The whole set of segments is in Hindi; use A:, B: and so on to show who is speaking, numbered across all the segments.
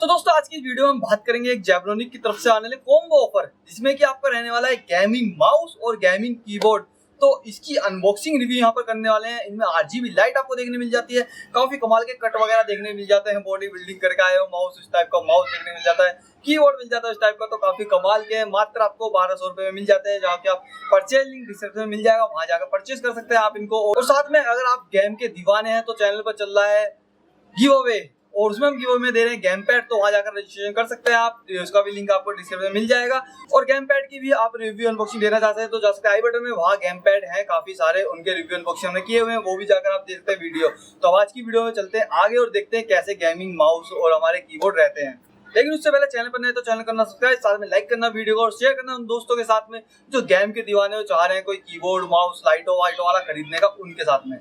A: तो दोस्तों आज की वीडियो में हम बात करेंगे एक जेब्रोनिक की तरफ से आने वाले कॉम्बो ऑफर, जिसमें कि आपका रहने वाला है गेमिंग माउस और गेमिंग कीबोर्ड। तो इसकी अनबॉक्सिंग रिव्यू यहाँ पर करने वाले हैं। इनमें RGB लाइट आपको देखने मिल जाती है, काफी कमाल के कट वगैरह देखने मिल जाते हैं, बॉडी बिल्डिंग करके आए हो माउस, इस टाइप का माउस देखने मिल जाता है, कीबोर्ड मिल जाता है इस टाइप का। तो काफी कमाल के हैं, मात्र आपको 1200 रुपए में मिल जाते हैं, जहाँ के आप परचेज लिंक डिस्क्रिप्शन में मिल जाएगा, वहां जाकर परचेज कर सकते हैं आप इनको। और साथ में अगर आप गेम के दीवाने हैं तो चैनल पर चल रहा है गिव अवे, और उसमें हम गिव अवे में दे रहे हैं गेम पैड, तो वहां जाकर रजिस्ट्रेशन कर सकते हैं आप, उसका भी लिंक आपको डिस्क्रिप्शन में मिल जाएगा। और गेम पैड की भी आप रिव्यू अनबॉक्सिंग देना चाहते हैं तो जा सकते हैं आई बटन में, वहां गेम पैड है काफी सारे, उनके रिव्यू अनबॉक्सिंग हमने किए हुए हैं, वो भी जाकर आप देखते हैं वीडियो। तो आज की वीडियो में चलते हैं आगे और देखते हैं कैसे गेमिंग माउस और हमारे कीबोर्ड रहते हैं। लेकिन उससे पहले चैनल पर नए तो चैनल करना सब्सक्राइब, साथ में लाइक करना वीडियो को और शेयर करना उन दोस्तों के साथ में जो गेम के दीवाने हो, चाह रहे हैं कोई कीबोर्ड माउस लाइटो वाइटो वाला खरीदने का, उनके साथ में।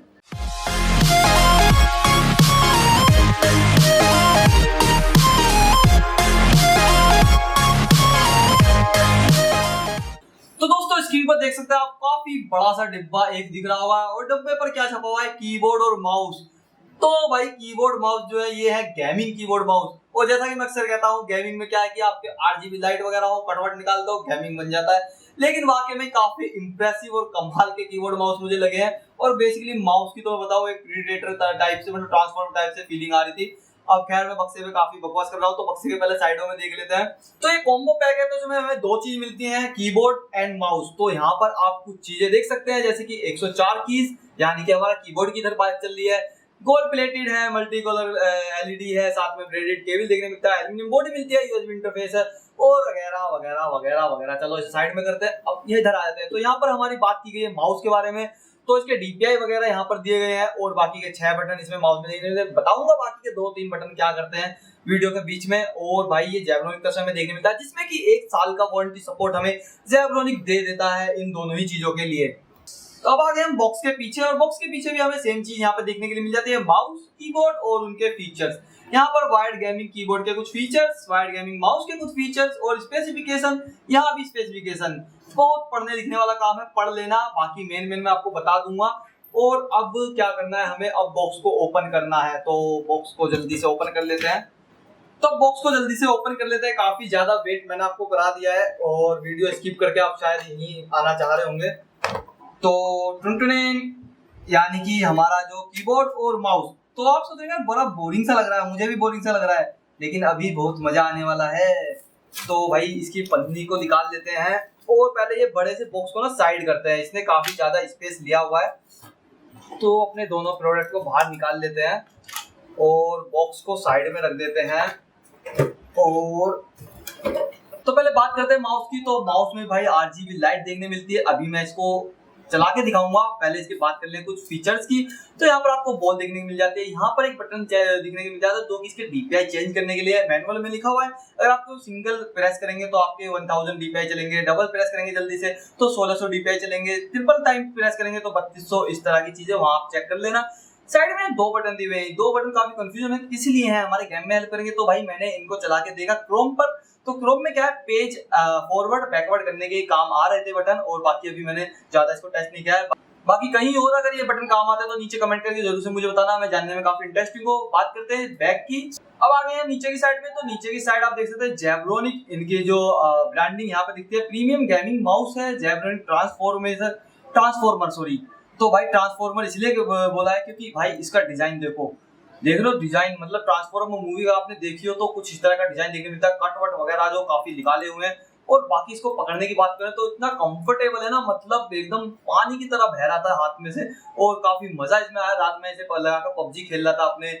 A: तो दोस्तों स्क्रीन पर देख सकते हैं आप, काफी बड़ा सा डिब्बा एक दिख रहा हुआ है, और डिब्बे पर क्या छपा हुआ है, कीबोर्ड और माउस। तो भाई कीबोर्ड माउस जो है ये है गेमिंग कीबोर्ड माउस। और जैसा कि मैं अक्सर कहता हूँ, गेमिंग में क्या है कि आपके RGB लाइट वगैरह हो, कटवट निकाल दो, गेमिंग बन जाता है। लेकिन वाकई में काफी इंप्रेसिव और कमाल के कीबोर्ड माउस मुझे लगे हैं। और बेसिकली माउस की तो बताओ, एक प्रीडेटर टाइप से, मतलब ट्रांसफॉर्मर टाइप से फीलिंग आ रही थी। अब खैर मैं बक्से में काफी बकवास कर रहा हूँ, तो बक्से के पहले साइडों में देख लेते हैं। तो ये कॉम्बो पैक है, तो इसमें हमें दो चीज मिलती हैं, कीबोर्ड एंड माउस। तो यहाँ पर आप कुछ चीजें देख सकते हैं, जैसे कि 104 कीज, यानी कि हमारा कीबोर्ड की इधर बात चल रही है, गोल्ड प्लेटेड है, मल्टी कलर LED है, साथ में ब्रेडेड केबल देखने मिलता है, एल्यूमिनियम बॉडी मिलती है, USB इंटरफेस है, और वगैरह वगैरह वगैरह वगैरह। चलो इसे साइड में करते हैं, अब ये इधर आ जाते हैं। तो यहाँ पर हमारी बात की गई है माउस के बारे में, तो इसके DPI वगैरह यहाँ पर दिए गए हैं, और बाकी के 6 बटन इसमें माउस में देखने मिलते हैं। बताऊंगा बाकी के 2-3 बटन क्या करते हैं वीडियो के बीच में। और भाई ये जेब्रोनिक तरफ से हमें देखने मिलता है, जिसमें कि 1 साल का वारंटी सपोर्ट हमें जेब्रोनिक दे देता है इन दोनों ही चीजों के लिए। तो अब आ गए हम बॉक्स के पीछे, और बॉक्स के पीछे भी हमें सेम चीज यहाँ पे देखने के लिए मिल जाती है, माउस, कीबोर्ड और उनके फीचर्स। यहाँ पर वायर्ड गेमिंग कीबोर्ड के कुछ फीचर्स, वायर्ड गेमिंग माउस के कुछ फीचर्स और स्पेसिफिकेशन। यहाँ भी स्पेसिफिकेशन, बहुत पढ़ने लिखने वाला काम है, पढ़ लेना, बाकी मेन मैं आपको बता दूंगा। और अब क्या करना है हमें, अब बॉक्स को ओपन करना है, तो बॉक्स को जल्दी से ओपन कर लेते हैं। तो बॉक्स को जल्दी से ओपन कर लेते हैं, काफी ज्यादा वेट मैंने आपको करा दिया है, और वीडियो स्किप करके आप शायद यहीं आना चाह रहे होंगे। तो यानी कि हमारा जो कीबोर्ड और माउस, तो आप सोचेंगे बड़ा बोरिंग सा लग रहा है, मुझे भी बोरिंग सा लग रहा है, लेकिन अभी बहुत मजा आने वाला है। तो भाई इसकी पन्नी को निकाल लेते हैं, और पहले ये बड़े से बॉक्स को ना साइड करते हैं, इसने काफी ज्यादा स्पेस लिया हुआ है। तो अपने दोनों प्रोडक्ट को बाहर निकाल लेते हैं, और बॉक्स को साइड में रख देते हैं। और तो पहले बात करते हैं माउस की। तो माउस में भाई RGB लाइट देखने मिलती है, अभी मैं इसको चला के दिखाऊंगा, पहले इसकी बात कर ले कुछ फीचर्स की। तो यहाँ पर आपको बॉल देखने को मिल जाती है, यहाँ पर एक बटन दिखने को मिल जाता है, जो कि इसके DPI चेंज करने के लिए मैनुअल में लिखा हुआ है। अगर आप सिंगल प्रेस करेंगे तो आपके 1000 DPI चलेंगे, डबल प्रेस करेंगे जल्दी से तो 1600 DPI चलेंगे, ट्रिपल टाइम प्रेस करेंगे तो 3200, इस तरह की चीजें वहां आप चेक कर लेना। साइड में 2 बटन दिए हुए हैं, 2 बटन काफी कंफ्यूजन है, इसलिए है हमारे गेम में हेल्प करेंगे। तो भाई मैंने इनको चला के देखा क्रोम पर, तो क्रोम में क्या है, पेज फॉरवर्ड बैकवर्ड करने के काम आ रहे थे बटन, और बाकी अभी मैंने ज्यादा इसको टेस्ट नहीं किया है। बाकी कहीं और अगर ये बटन काम आता है तो नीचे कमेंट करके जरूर से मुझे बताना, मैं जानने में काफी इंटरेस्टिंग हो। बात करते हैं बैक की। अब आ गए हैं नीचे की साइड में, तो नीचे की साइड आप देख सकते हैं जेब्रोनिक, इनकी जो ब्रांडिंग यहाँ पे दिखती है, प्रीमियम गेमिंग माउस है जेब्रोनिक ट्रांसफॉर्मर सॉरी। तो भाई ट्रांसफॉर्मर इसलिए बोला है क्योंकि भाई इसका डिजाइन देख लो डिजाइन, मतलब ट्रांसफॉर्मर मूवी का आपने देखी हो तो कुछ इस तरह का डिजाइन देखने मिलता है, कट वट वगैरह जो काफी निकाले हुए हैं। और बाकी इसको पकड़ने की बात करें तो इतना कंफर्टेबल है ना, मतलब एकदम पानी की तरह बह रहा था हाथ में से, और काफी मजा इसमें आया। रात में इसे लगाकर PUBG खेल रहा था अपने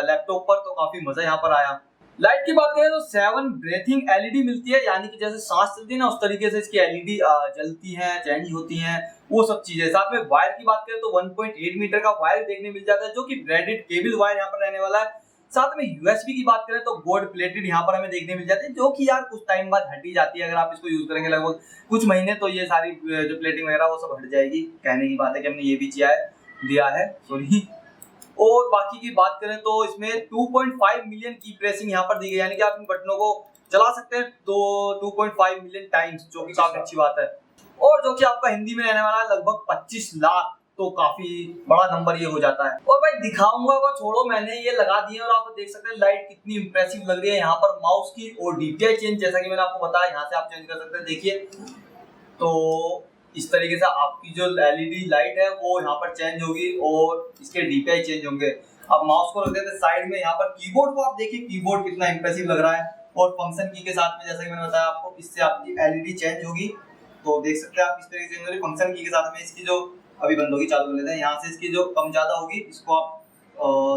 A: लैपटॉप पर, तो काफी मजा यहाँ पर आया। लाइट की बात करें तो 7 ब्रेथिंग LED मिलती है, यानी कि जैसे सांस चलती है ना, उस तरीके से इसकी LED जलती है, चेंज होती हैं, वो सब चीजें। साथ में वायर की बात करें तो 1.8 मीटर का वायर देखने मिल जाता है, जो कि ब्रेडेड केबल वायर यहाँ पर रहने वाला है। साथ में USB की बात करें तो गोल्ड प्लेटेड यहाँ पर हमें देखने मिल जाती है, जो कि यार कुछ टाइम बाद हट ही जाती है, अगर आप इसको यूज करेंगे लगभग कुछ महीने तो ये सारी जो प्लेटिंग वगैरह वो सब हट जाएगी। कहने की बात है कि हमने ये भी दिया है सॉरी। और बाकी की बात करें तो इसमें 2.5 मिलियन की प्रेसिंग यहाँ पर दी गई, यानी कि आप इन बटनों को चला सकते हैं तो 2.5 मिलियन टाइम्स, जो कि काफी अच्छी बात है। और जो कि आपका हिंदी में रहने वाला है लगभग 25 लाख। तो काफी बड़ा नंबर ये हो जाता है। और भाई दिखाऊंगा वो छोड़ो, मैंने ये लगा दिए और आप देख सकते हैं लाइट कितनी इंप्रेसिव लग रही है यहाँ पर माउस की। और डीपीआई चेंज जैसा कि मैंने आपको बताया, यहाँ से आप चेंज कर सकते हैं। देखिए तो इस तरीके से आपकी जो एलईडी लाइट है वो यहाँ पर चेंज होगी और इसके डीपीआई चेंज होंगे। अब माउस को रख देते हैं साइड में। यहाँ पर कीबोर्ड को आप देखिए, कीबोर्ड कितना इंप्रेसिव लग रहा है और फंक्शन की के साथ में जैसा कि मैंने बताया आपको, इससे आपकी एलईडी चेंज होगी। तो देख सकते हैं आप इस तरीके से चेंज हो रही। फंक्शन की के साथ में इसकी जो अभी बंद होगी, चालू कर लेते हैं। यहाँ से इसकी जो कम ज्यादा होगी इसको आप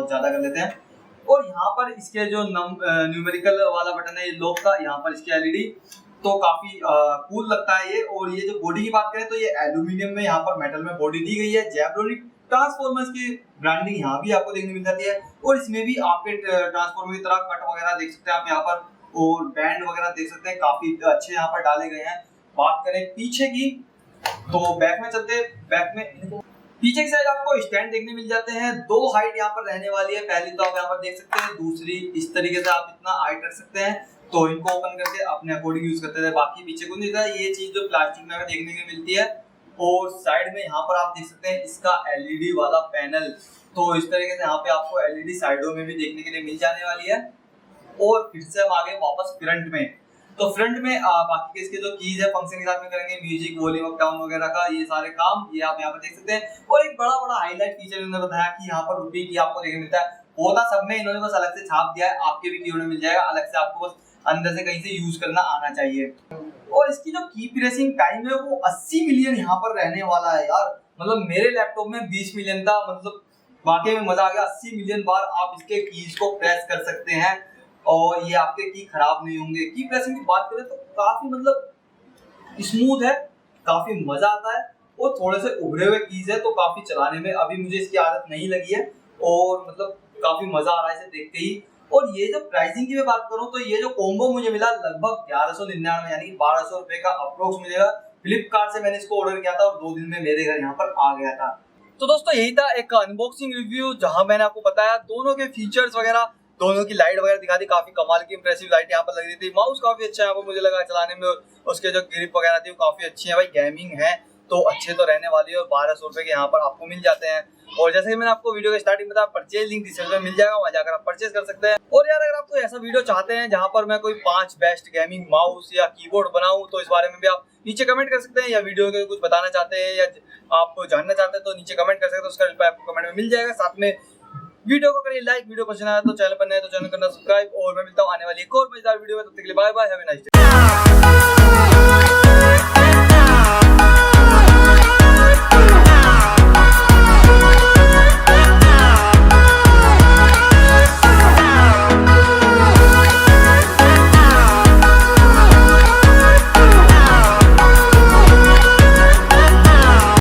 A: ज्यादा कर लेते हैं। और यहाँ पर इसके जो न्यूमेरिकल वाला बटन है ये लॉक का, यहाँ पर इसकी एलईडी तो काफी कूल लगता है ये। और ये जो बॉडी की बात करें तो ये एल्यूमिनियम में यहाँ पर मेटल में बॉडी दी गई है। जेब्रोनिक्स ट्रांसफॉर्मर्स की ब्रांडिंग यहाँ भी आपको देखने मिल जाती है। और इसमें भी आपके ट्रांसफॉर्मर की तरह कट वगैरह देख सकते हैं आप यहाँ पर, और बैंड वगैरह देख सकते हैं, काफी अच्छे यहाँ पर डाले गए हैं। बात करें पीछे की तो बैक में चलते हैं। बैक में पीछे की साइड आपको स्टैंड देखने मिल जाते हैं। दो हाइट यहाँ पर रहने वाली है। पहली तो आप यहाँ पर देख सकते हैं, दूसरी इस तरीके से आप इतना हाइट रख सकते हैं। तो इनको ओपन करके अपने अकॉर्डिंग यूज करते थे। बाकी पीछे को नहीं था, ये चीज जो प्लास्टिक में हमें देखने को मिलती है। और साइड में यहाँ पर आप देख सकते हैं इसका एलईडी वाला पैनल। तो इस तरीके से यहाँ पे आपको एलईडी साइडों में भी देखने के लिए मिल जाने वाली है। और फिर से हम आ गए वापस फ्रंट में। तो फ्रंट में बाकी के इसके जो कीज है फंक्शन के साथ में करेंगे, म्यूजिक, वॉल्यूम अप डाउन वगैरह का ये सारे काम ये आप यहाँ पर देख सकते हैं। और एक बड़ा बड़ा हाईलाइट फीचर इन्होंने बताया कि यहाँ पर रुपये की आपको देखने मिलता है। होता सब में इन्होंने बस अलग से छाप दिया है, आपके भी कीबोर्ड में मिल जाएगा। अलग से आपको बस अंदर से कहीं से यूज करना आना चाहिए। और इसकी जो की प्रेसिंग टाइम है वो 80 मिलियन यहाँ पर रहने वाला है यार। मतलब मेरे लैपटॉप में 20 मिलियन था। मतलब वाकई में मजा आ गया। 80 मिलियन बार आप इसके कीज को प्रेस कर सकते हैं और ये आपके की खराब नहीं होंगे। की प्रेसिंग की बात करें तो काफी मतलब स्मूथ है, काफी मजा आता है। और थोड़े से उभरे हुए कीज है तो काफी चलाने में अभी मुझे इसकी आदत नहीं लगी है और मतलब काफी मजा आ रहा है इसे देखते ही। और ये जो प्राइसिंग की मैं बात करूं तो ये जो कॉम्बो मुझे मिला लगभग 1199 यानी कि 1200 रुपए का अप्रोक्स मिलेगा। फ्लिपकार्ट से मैंने इसको ऑर्डर किया था और 2 दिन में मेरे घर यहाँ पर आ गया था। तो दोस्तों यही था एक अनबॉक्सिंग रिव्यू जहां मैंने आपको बताया दोनों के फीचर्स वगैरह, दोनों की लाइट वगैरह दिखा दी। काफी कमाल की इंप्रेसिव लाइट यहाँ पर लग रही थी। माउस काफी अच्छा यहाँ पर मुझे लगा चलाने में। उसके जो ग्रिप वगैरह थी वो काफी अच्छी है। भाई गेमिंग है तो अच्छे तो रहने वाली है। और 1200 रुपए के यहाँ पर आपको मिल जाते हैं। और जैसे कि मैंने आपको वीडियो के स्टार्टिंग में बताया, परचेज लिंक डिस्क्रिप्शन में मिल जाएगा, वहां जाकर आप परचेज कर सकते हैं। और यार अगर आप कोई ऐसा वीडियो चाहते हैं जहां पर मैं कोई 5 बेस्ट गेमिंग माउस या कीबोर्ड बनाऊं तो इस बारे में भी आप नीचे कमेंट कर सकते हैं। या वीडियो के कुछ बताना चाहते हैं या आप जानना चाहते हैं तो नीचे कमेंट कर सकते हैं। तो उसका रिप्लाई आपको कमेंट में मिल जाएगा। साथ में वीडियो को करिए लाइक, वीडियो पसंद आया तो चैनल पर नए तो चैनल करना सब्सक्राइब। और मैं मिलता हूँ आने वाली एक और मजेदार वीडियो में, तब तक के लिए bye bye, have a nice day.